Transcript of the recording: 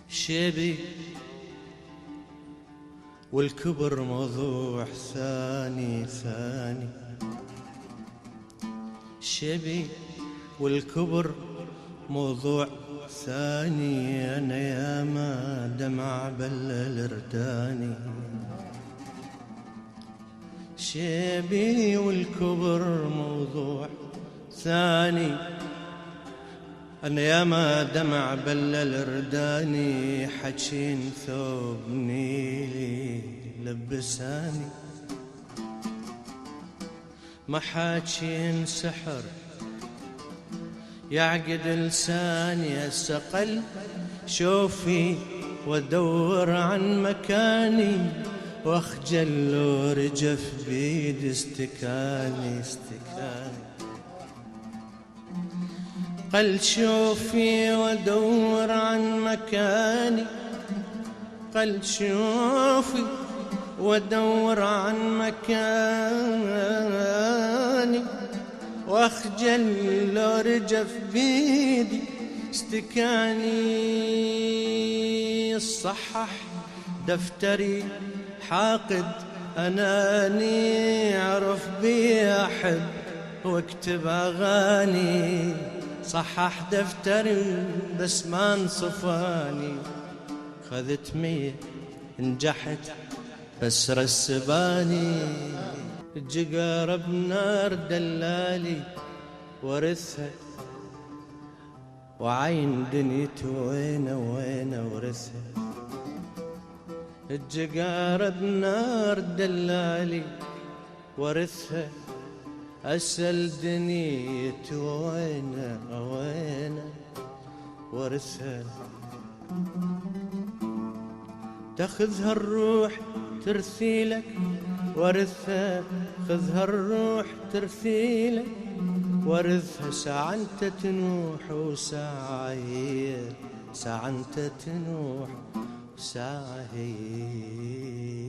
شيبي والكبر موضوع ثاني ثاني. شيبي والكبر موضوع ثاني. أنا ياما دمع بلل رداني. شيبي والكبر موضوع ثاني. أنا ياما دمع بلل رداني. حجين ثوب نيلي لبساني. ما حاجين سحر يعقد لساني. أسقل شوفي وادور عن مكاني. واخجل لو رجف بيد استكاني استكاني. قل شوفي وادور عن مكاني. قل شوفي وادور عن مكاني. واخجل لو رجف بيدي استكاني. الصحح دفتري حاقد أناني. عرف بي أحب واكتب أغاني. صحح دفتري بس ما انصفاني. خذت 100 نجحت بس رسباني. الجقارة بنار دلالي ورثها. وعين دنيتي وين وين ورثها. الجقارة بنار دلالي ورثها. أسأل دنيتي وين وين ورثها. تاخذها الروح ترثيلك ورثها. خذها الروح ترثيلك ورثها. ساعة انت تنوح وساعة هي. ساعة انت تنوح وساعة هي.